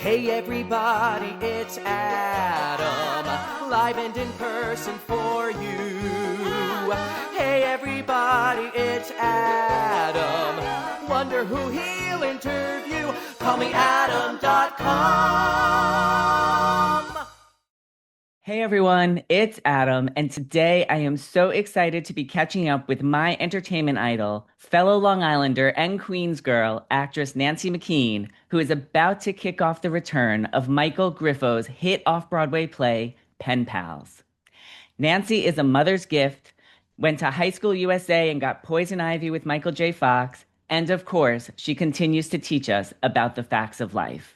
Hey everybody, it's Adam, live and in person for you. Hey everybody, it's Adam, wonder who he'll interview. Call me Adam.com. Hey everyone, it's Adam, and today I am so excited to be catching up with my entertainment idol, fellow Long Islander and Queens girl, actress Nancy McKeon, who is about to kick off the return of Michael Griffo's hit off-Broadway play, Pen Pals. Nancy is a mother's gift, went to high school USA and got poison ivy with Michael J. Fox, and of course, she continues to teach us about the facts of life.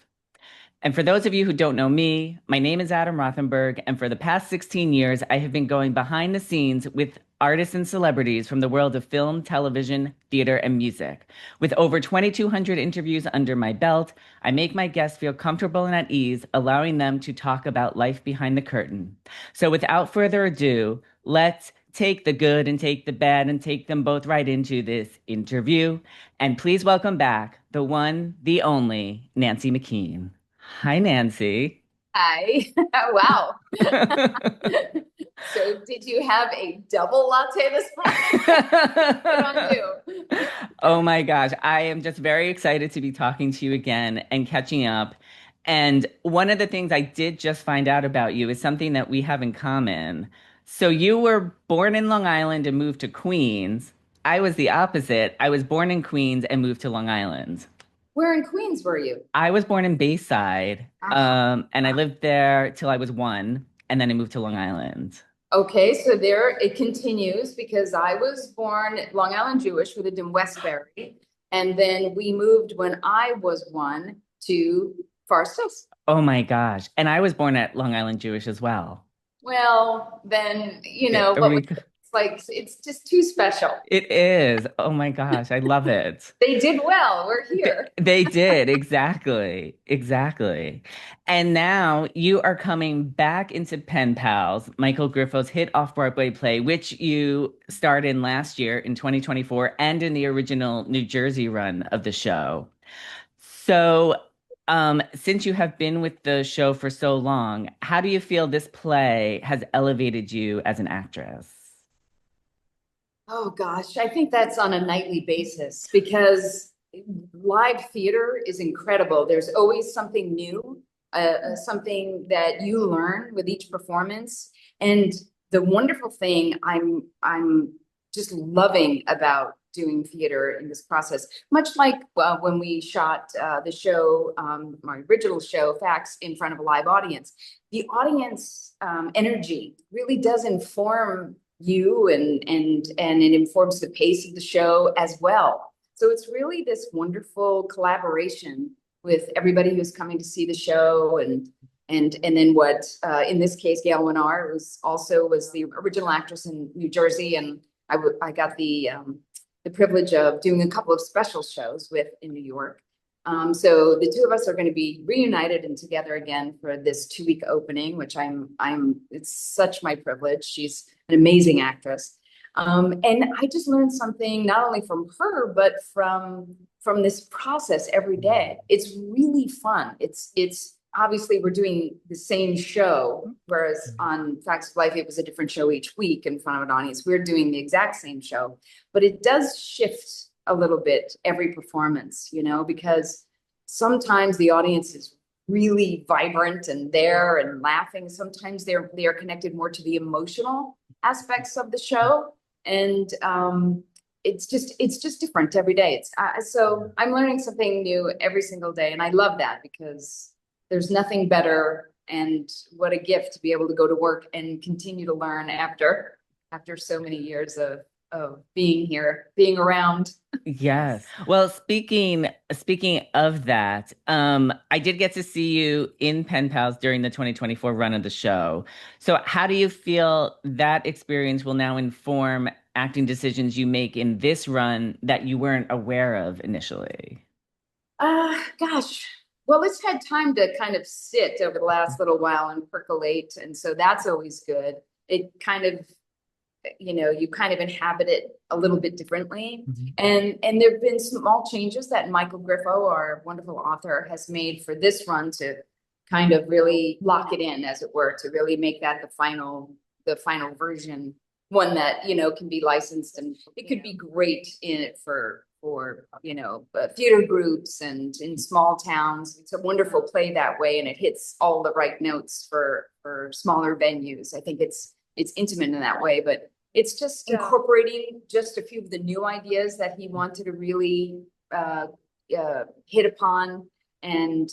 And for those of you who don't know me, my name is Adam Rothenberg, and for the past 16 years, I have been going behind the scenes with artists and celebrities from the world of film, television, theater, and music. With over 2,200 interviews under my belt, I make my guests feel comfortable and at ease, allowing them to talk about life behind the curtain. So without further ado, let's take the good and take the bad and take them both right into this interview. And please welcome back the one, the only, Nancy McKeon. Hi, Nancy. Hi. Wow. So did you have a double latte this morning? Good on you. Oh my gosh. I am just very excited to be talking to you again and catching up. And one of the things I did just find out about you is something that we have in common. So you were born in Long Island and moved to Queens. I was the opposite. I was born in Queens and moved to Long Island. Where in Queens were you? I was born in Bayside, and I lived there till I was 1, and then I moved to Long Island. Okay, so there it continues because I was born Long Island Jewish. We lived in Westbury, and then we moved when I was 1 to Forest Hills. Oh my gosh. And I was born at Long Island Jewish as well. Well, then, it's just too special. It is. Oh my gosh. I love it. They did well. We're here. They did. Exactly. Exactly. And now you are coming back into Pen Pals, Michael Griffo's hit off-Broadway play, which you starred in last year in 2024 and in the original New Jersey run of the show. So, since you have been with the show for so long, how do you feel this play has elevated you as an actress? Oh gosh, I think that's on a nightly basis because live theater is incredible. There's always something new, something that you learn with each performance. And the wonderful thing I'm just loving about doing theater in this process, much like when we shot the show, my original show, Facts, in front of a live audience, the audience energy really does inform you and it informs the pace of the show as well. So it's really this wonderful collaboration with everybody who's coming to see the show and then what in this case Gail Winnar was the original actress in New Jersey, and I got the privilege of doing a couple of special shows in New York. So the two of us are going to be reunited and together again for this 2-week opening, which it's such my privilege. She's an amazing actress. And I just learned something not only from her, but from this process every day. It's really fun. It's obviously we're doing the same show, whereas on Facts of Life, it was a different show each week in front of an audience. We're doing the exact same show, but it does shift a little bit every performance, because sometimes the audience is really vibrant and there and laughing. Sometimes they are connected more to the emotional aspects of the show. And it's just different every day. So I'm learning something new every single day. And I love that because there's nothing better, and what a gift to be able to go to work and continue to learn after so many years of being here, being around. Yes. Well, speaking of that, I did get to see you in Pen Pals during the 2024 run of the show. So how do you feel that experience will now inform acting decisions you make in this run that you weren't aware of initially? Gosh. Well, it's had time to kind of sit over the last little while and percolate. And so that's always good. It kind of you kind of inhabit it a little bit differently. Mhm. And there've been small changes that Michael Griffo, our wonderful author, has made for this run to kind of really lock it in, as it were, to really make that the final version, one that, can be licensed, and it could be great in it for theater groups and in small towns. It's a wonderful play that way, and it hits all the right notes for smaller venues. I think it's intimate in that way, but it's just incorporating just a few of the new ideas that he wanted to really hit upon, and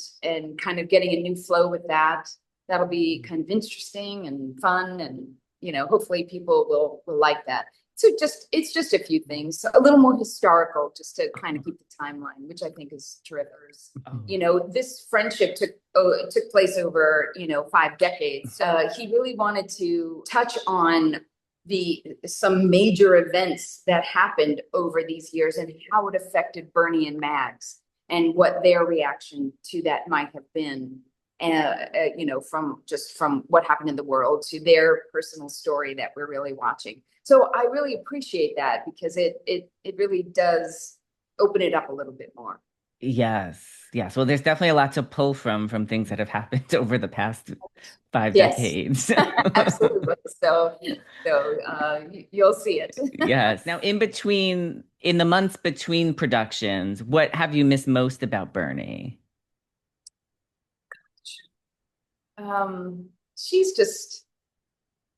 kind of getting a new flow with that. That'll be kind of interesting and fun, and hopefully people will like that. So it's just a few things, a little more historical, just to kind of keep the timeline, which I think is terrific. This friendship took place over 5 decades. He really wanted to touch on some major events that happened over these years and how it affected Bernie and Mags, and what their reaction to that might have been. From what happened in the world to their personal story that we're really watching. So I really appreciate that, because it really does open it up a little bit more. Yes, yes. Well, there's definitely a lot to pull from things that have happened over the past 5 Yes. decades. Absolutely. So you'll see it. Yes. Now, in the months between productions, what have you missed most about Bernie?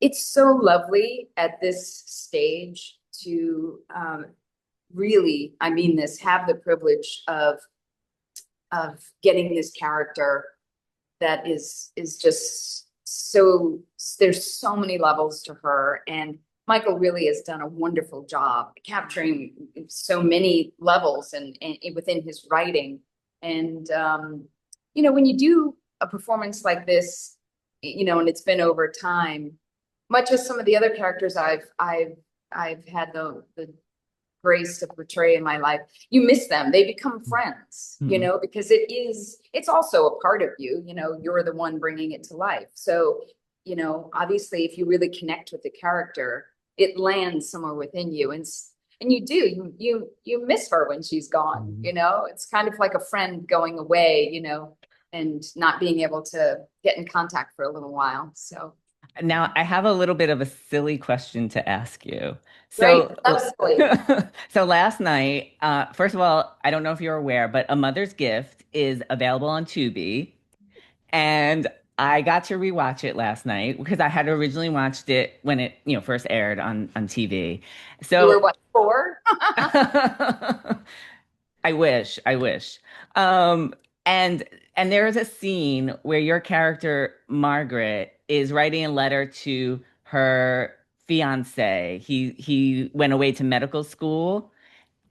It's so lovely at this stage to really, I mean this, have the privilege of getting this character that is just so, there's so many levels to her, and Michael really has done a wonderful job capturing so many levels and within his writing. And when you do a performance like this, and it's been over time, much as some of the other characters I've had the grace to portray in my life, you miss them. They become friends, because it's also a part of you, you're the one bringing it to life. So, obviously if you really connect with the character, it lands somewhere within you, and you miss her when she's gone. It's kind of like a friend going away, and not being able to get in contact for a little while. So Now, I have a little bit of a silly question to ask you. great. So, That was silly. so last night, first of all, I don't know if you're aware, but A Mother's Gift is available on Tubi, and I got to rewatch it last night because I had originally watched it when it, first aired on TV. You were So, what, 4? I wish, I wish. Um, and there is a scene where your character Margaret is writing a letter to her fiance. He went away to medical school,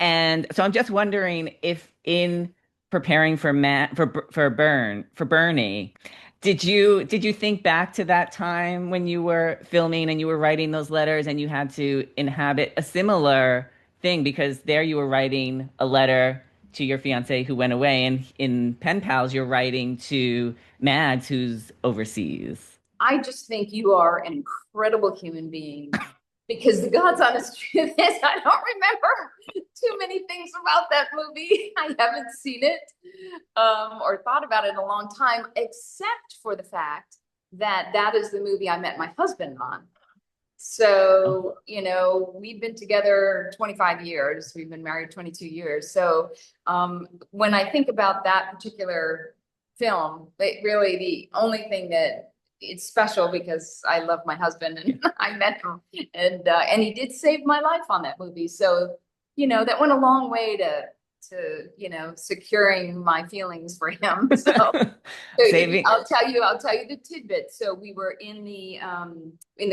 and so I'm just wondering if in preparing for Bernie, did you think back to that time when you were filming and you were writing those letters and you had to inhabit a similar thing, because there you were writing a letter to your fiance who went away, and in Pen Pals you're writing to Mads who's overseas. I just think you are an incredible human being, because the God's honest truth is I don't remember too many things about that movie. I haven't seen it or thought about it in a long time, except for the fact that that is the movie I met my husband on. So, we've been together 25 years. We've been married 22 years. So when I think about that particular film, really the only thing that it's special, because I love my husband and I met him, and he did save my life on that movie. So, that went a long way to securing my feelings for him. So Saving. I'll tell you the tidbit. So we were in the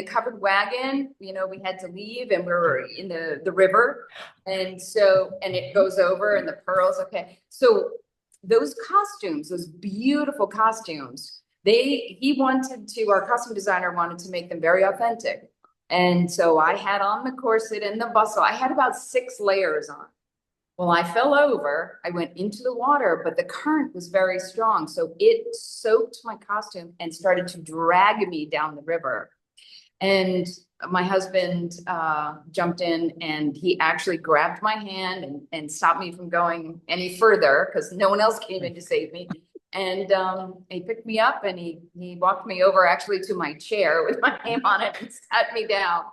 covered wagon, we had to leave, and we were in the river. And it goes over, and the pearls. Okay. So those costumes, those beautiful costumes, our costume designer wanted to make them very authentic. And so I had on the corset and the bustle. I had about 6 layers on. Well, I fell over, I went into the water, but the current was very strong. So it soaked my costume and started to drag me down the river. And my husband jumped in and he actually grabbed my hand and stopped me from going any further because no one else came in to save me. And he picked me up and he walked me over actually to my chair with my name on it and sat me down.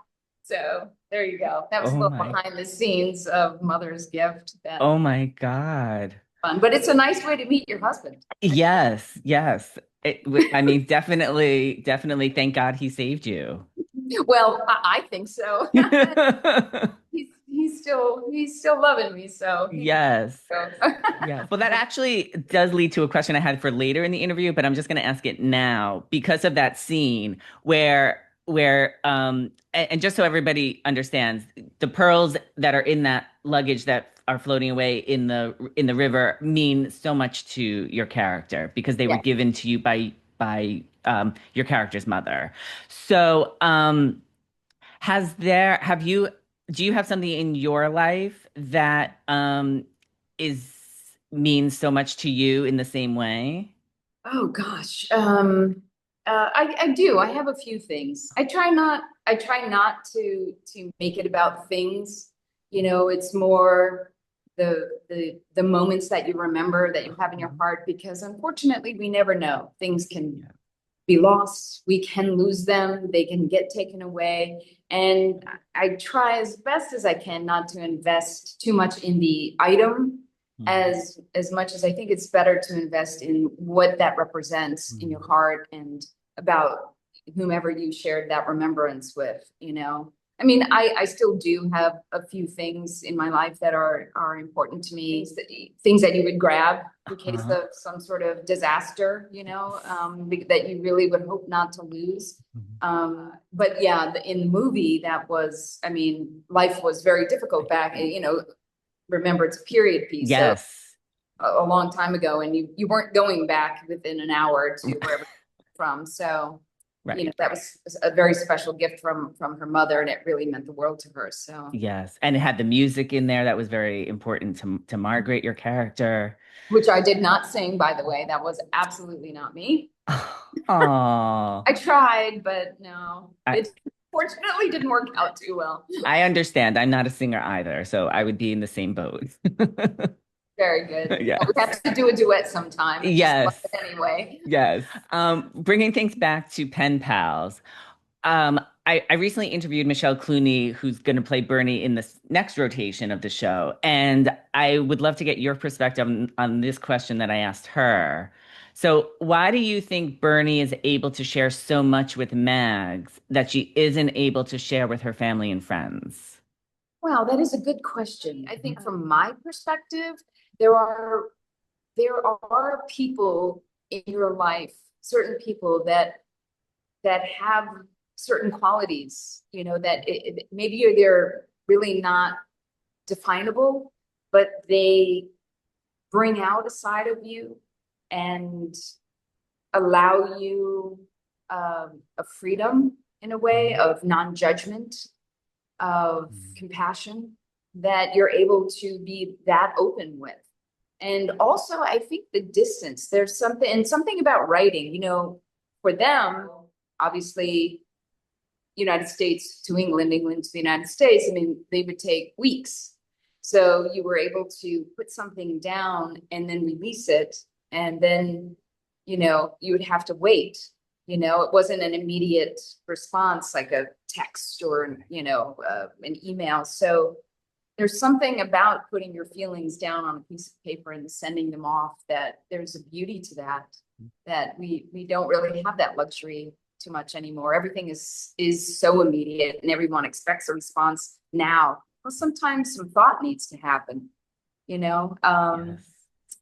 So there you go. That was a Oh little my, behind the scenes of Mother's Gift. That oh my God. fun, but it's a nice way to meet your husband. Yes, yes. I mean, definitely thank God he saved you. Well, I think so. He's still loving me, so Yes. so. Yes. Well, that actually does lead to a question I had for later in the interview, but I'm just going to ask it now because of that scene where and just so everybody understands, the pearls that are in that luggage that are floating away in the river mean so much to your character because they were Yeah. given to you by your character's mother. So, have you, do you have something in your life that is means so much to you in the same way? Oh gosh. I do. I have a few things. I try not to make it about things. You know, it's more the moments that you remember that you have in your heart because unfortunately we never know. Things can Yeah. be lost, we can lose them, they can get taken away. And I try as best as I can not to invest too much in the item Mhm. as much as I think it's better to invest in what that represents in your Mhm. heart and about whomever you shared that remembrance with, you know. I mean, I still do have a few things in my life that are important to me, things that you would grab in case Uh-huh. of some sort of disaster, you know, that you really would hope not to lose. Mhm. But yeah, in the movie, that was, I mean, life was very difficult back, you know, remember it's a period piece, so Yes. a long time ago, and you weren't going back within an hour to wherever you're from. So, you know, Right. that was a very special gift from her mother, and it really meant the world to her. So, Yes. And it had the music in there that was very important to Margaret, your character. which I did not sing, by the way. That was absolutely not me. Oh, I tried, but no, I it fortunately didn't work out too well. I understand. I'm not a singer either, so I would be in the same boat. Very good. Well, we Yes. have to do a duet sometime and just love Yes. it anyway. Yes. Bringing things back to pen pals. I recently interviewed Michelle Clooney, who's going to play Bernie in this next rotation of the show. And I would love to get your perspective on this question that I asked her. So, why do you think Bernie is able to share so much with Mags that she isn't able to share with her family and friends? Wow, that is a good question. I think from my perspective, there are there are people in your life, certain people that have certain qualities, you know, that maybe they're really not definable, but they bring out a side of you and allow you a freedom in a way of non-judgment, of compassion that you're able to be that open with. And also, I think the distance, there's something, and something about writing, you know, for them, obviously, United States to England, England to the United States, I mean, they would take weeks. So you were able to put something down and then release it. And then, you know, you would have to wait. You know, it wasn't an immediate response like a text or, you know, an email. So there's something about putting your feelings down on a piece of paper and sending them off that there's a beauty to that, that we don't really have that luxury too much anymore. Everything is so immediate and everyone expects a response now. Well, sometimes some thought needs to happen, you know? Yes.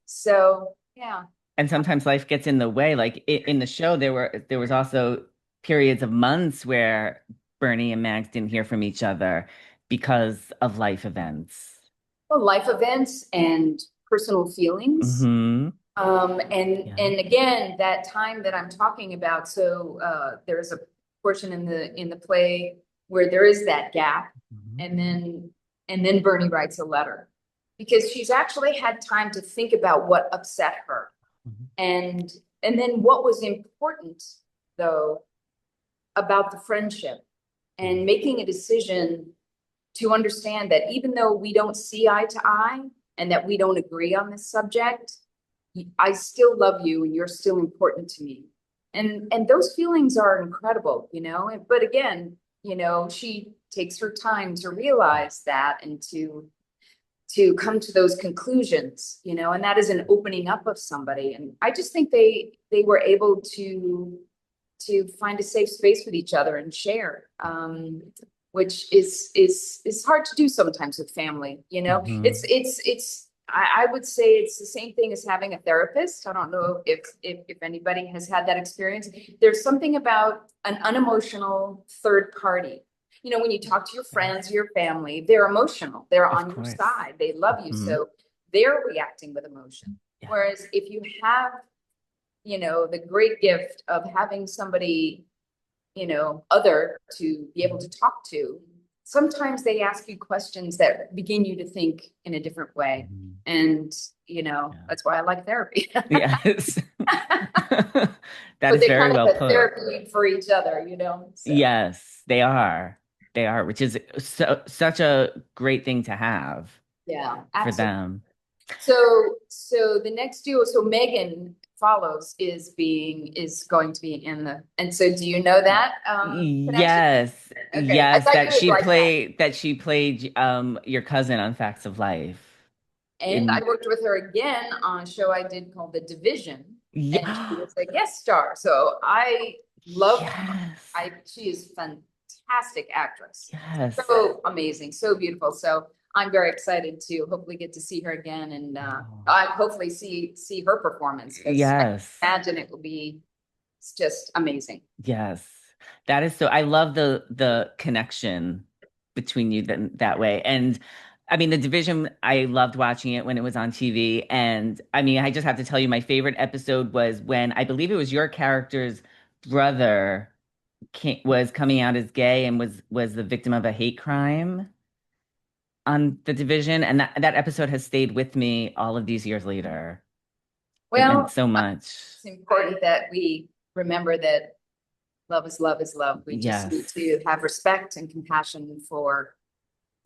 So yeah. And sometimes life gets in the way. Like in the show, there was also periods of months where Bernie and Max didn't hear from each other because of life events. Well, life events and personal feelings. Hmm. Yeah. And again, that time that I'm talking about, so there's a portion in the play where there is that gap, Mhm. and then Bernie writes a letter because she's actually had time to think about what upset her, Mhm. and then what was important though about the friendship. and making a decision to understand that even though we don't see eye to eye and that we don't agree on this subject, I still love you and you're still important to me. And those feelings are incredible, you know, but again, you know, she takes her time to realize that and to come to those conclusions, you know, and that is an opening up of somebody. And I just think they were able to find a safe space with each other and share, which is hard to do sometimes with family, you know. I would say it's the same thing as having a therapist. I don't know if anybody has had that experience. There's something about an unemotional third party. You know, when you talk to your friends, your family, they're emotional. They're on your side. They love you. So they're reacting with emotion. Yeah. Whereas if you have, you know, the great gift of having somebody, you know, other to be able to talk to, sometimes they ask you questions that begin you to think in a different way. And, you know, that's why I like therapy. Yes. That But is they're very kind well of a put. therapy for each other, you know? So. Yes, they are. They are, which is such a great thing to have Yeah, for absolutely. them. So the next duo, so Megan follows is going to be in the, and so do you know that connection? Yes, Okay, I yes, thought that you would she like that. played your cousin on Facts of Life. And I worked with her again on a show I did called The Division, and she Yeah. was a guest star. So I love Yes. she is a fantastic actress. Yes. So amazing, so beautiful. So I'm very excited to hopefully get to see her again and I hopefully see her performance. Yes. I imagine it will be just amazing. Yes. That is so, I love the connection between you that way. And I mean, The Division, I loved watching it when it was on TV. And I mean, I just have to tell you, my favorite episode was when I believe it was your character's brother was coming out as gay and was the victim of a hate crime on The Division. And that episode has stayed with me all of these years later. It meant so much. It's important that we remember that love is love is love. We just need to have respect and compassion for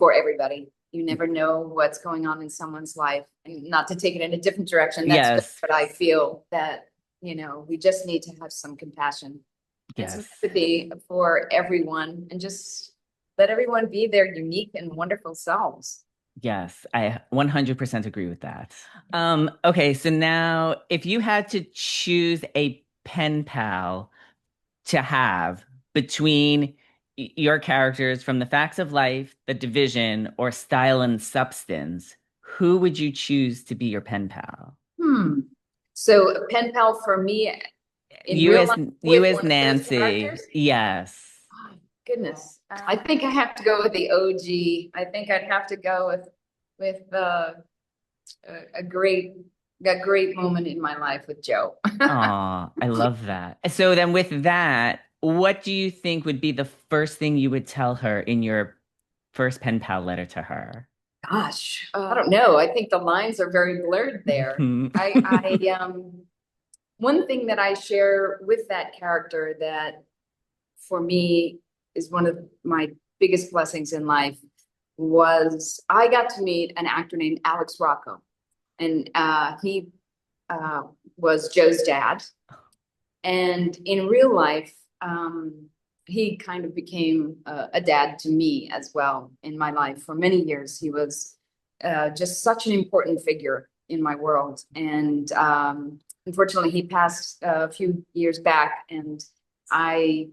everybody. You never know what's going on in someone's life, and not to take it in a different direction. That's just what I feel, that, you know, we just need to have some compassion and some empathy for everyone and just let everyone be their unique and wonderful selves. Yes, I 100% agree with that. Okay, so now if you had to choose a pen pal to have between your characters from The Facts of Life, The Division, or Style and Substance, who would you choose to be your pen pal? So a pen pal for me, you as Nancy. Yes. Oh, goodness. I think I have to go with the OG. I think I'd have to go with a great moment in my life with Joe. Aw, I love that. So then with that, what do you think would be the first thing you would tell her in your first pen pal letter to her? Gosh, I don't know. I think the lines are very blurred there. One thing that I share with that character that for me is one of my biggest blessings in life was I got to meet an actor named Alex Rocco, and he was Joe's dad. And in real life, he kind of became a dad to me as well in my life. For many years, he was just such an important figure in my world. And unfortunately, he passed a few years back, and I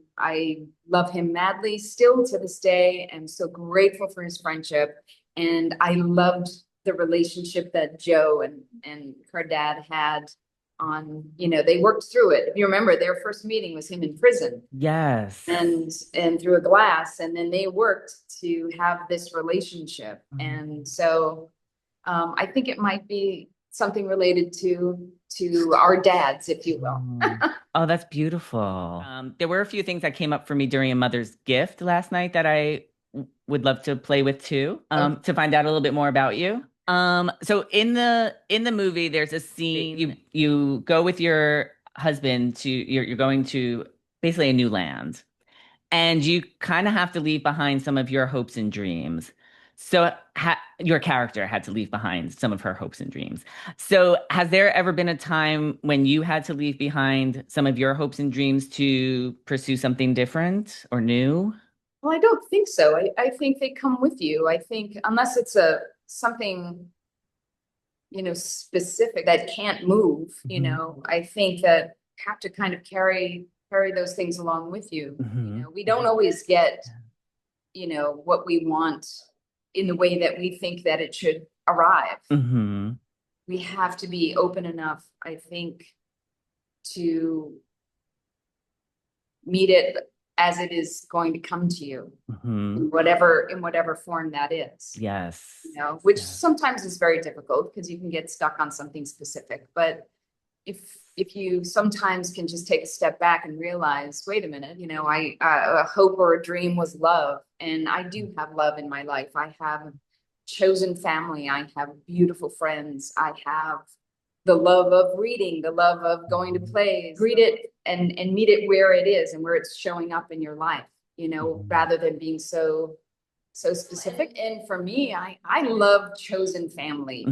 love him madly still to this day. I'm so grateful for his friendship. And I loved the relationship that Joe and her dad had on, you know, they worked through it. If you remember, their first meeting was him in prison. Yes. And through a glass, and then they worked to have this relationship. And so I think it might be something related to our dads, if you will. Oh, that's beautiful. There were a few things that came up for me during a mother's gift last night that I would love to play with too, to find out a little bit more about you. So in the movie, there's a scene you go with your husband to you're going to basically a new land, and you kind of have to leave behind some of your hopes and dreams. So your character had to leave behind some of her hopes and dreams. So has there ever been a time when you had to leave behind some of your hopes and dreams to pursue something different or new? Well, I don't think so. I think they come with you. I think unless it's something, specific that can't move, I think that you have to kind of carry those things along with you. We don't always get, what we want in the way that we think that it should arrive. We have to be open enough, I think, to meet it as it is going to come to you, in whatever form that is. Yes. Which sometimes is very difficult because you can get stuck on something specific. But if you sometimes can just take a step back and realize, wait a minute, a hope or a dream was love, and I do have love in my life. I have a chosen family. I have beautiful friends. I have the love of reading, the love of going to plays. Read it and meet it where it is and where it's showing up in your life, rather than being so specific. And for me, I love chosen family,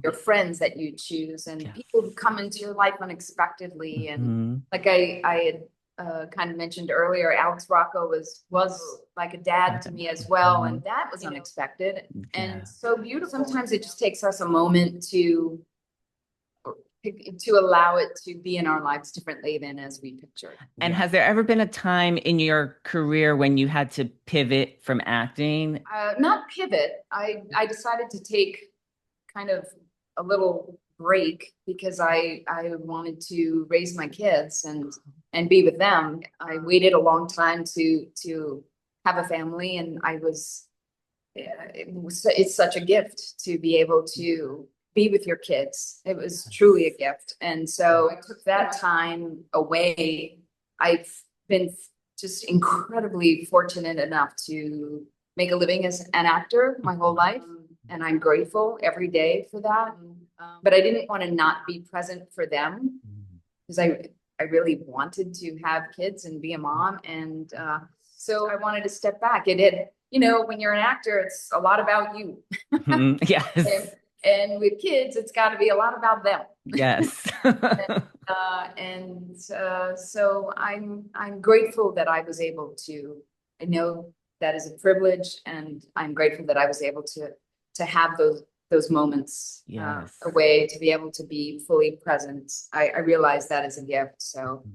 your friends that you choose, and people who come into your life unexpectedly. And like I had kind of mentioned earlier, Alex Rocco was like a dad to me as well. And that was unexpected and so beautiful. Sometimes it just takes us a moment to allow it to be in our lives differently than as we picture. And has there ever been a time in your career when you had to pivot from acting? Not pivot. I decided to take kind of a little break because I wanted to raise my kids and be with them. I waited a long time to have a family, and it's such a gift to be able to be with your kids. It was truly a gift. And so I took that time away. I've been just incredibly fortunate enough to make a living as an actor my whole life. And I'm grateful every day for that. But I didn't want to not be present for them because I really wanted to have kids and be a mom. And so I wanted to step back. When you're an actor, it's a lot about you. Yes. And with kids, it's got to be a lot about them. Yes. So I'm grateful that I was able to. I know that is a privilege, and I'm grateful that I was able to have those moments away, to be able to be fully present. I realize that is a gift, so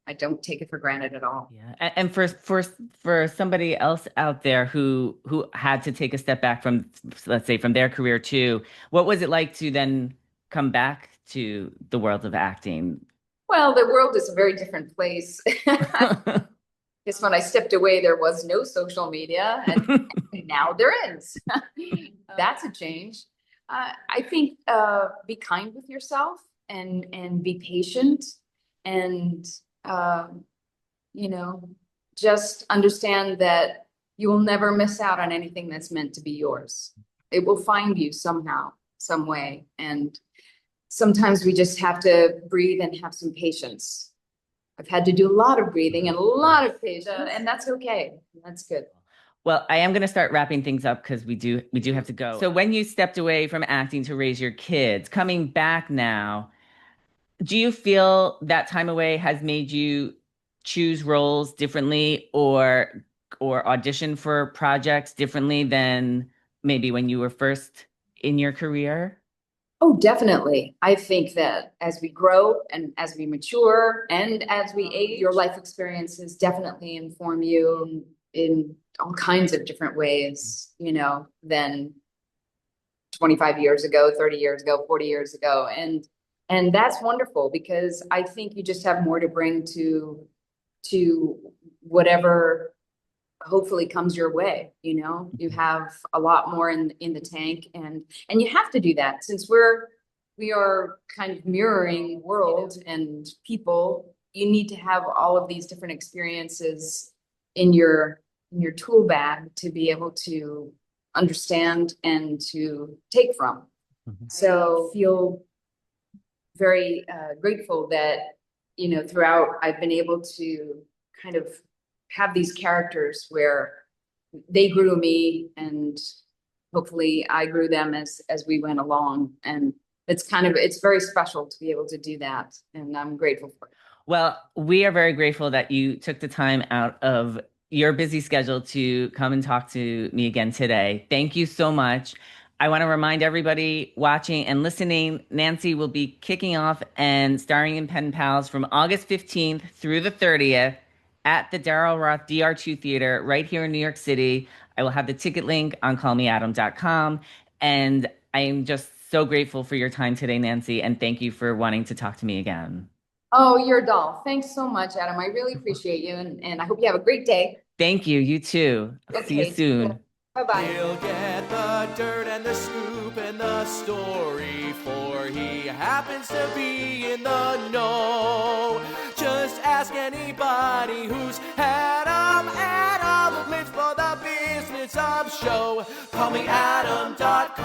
I don't take it for granted at all. Yeah. And for somebody else out there who had to take a step back from, let's say, from their career too, what was it like to then come back to the world of acting? Well, the world is a very different place. Because when I stepped away, there was no social media, and now there is. That's a change. I think be kind with yourself and be patient, and just understand that you will never miss out on anything that's meant to be yours. It will find you somehow, some way. And sometimes we just have to breathe and have some patience. I've had to do a lot of breathing and a lot of patience, and that's okay. That's good. Well, I am going to start wrapping things up because we do have to go. So when you stepped away from acting to raise your kids, coming back now, do you feel that time away has made you choose roles differently or audition for projects differently than maybe when you were first in your career? Oh, definitely. I think that as we grow and as we mature and as we age, your life experiences definitely inform you in all kinds of different ways, than 25 years ago, 30 years ago, 40 years ago. And that's wonderful because I think you just have more to bring to whatever hopefully comes your way. You have a lot more in the tank, and you have to do that since we are kind of mirroring world and people. You need to have all of these different experiences in your tool bag to be able to understand and to take from. So feel very grateful that throughout I've been able to kind of have these characters where they grew me and hopefully I grew them as we went along. And it's very special to be able to do that. And I'm grateful for it. Well, we are very grateful that you took the time out of your busy schedule to come and talk to me again today. Thank you so much. I want to remind everybody watching and listening, Nancy will be kicking off and starring in Pen Pals from August 15th through the 30th at the Daryl Roth DR2 Theater right here in New York City. I will have the ticket link on callmeadam.com. And I am just so grateful for your time today, Nancy, and thank you for wanting to talk to me again. Oh, you're a doll. Thanks so much, Adam. I really appreciate you. And I hope you have a great day. Thank you. You too. See you Okay. soon. Bye-bye. He'll get the dirt and the scoop and the story, for he happens to be in the know. Just ask anybody who's had 'em. Adam lives for the business of show. Call me Adam.com.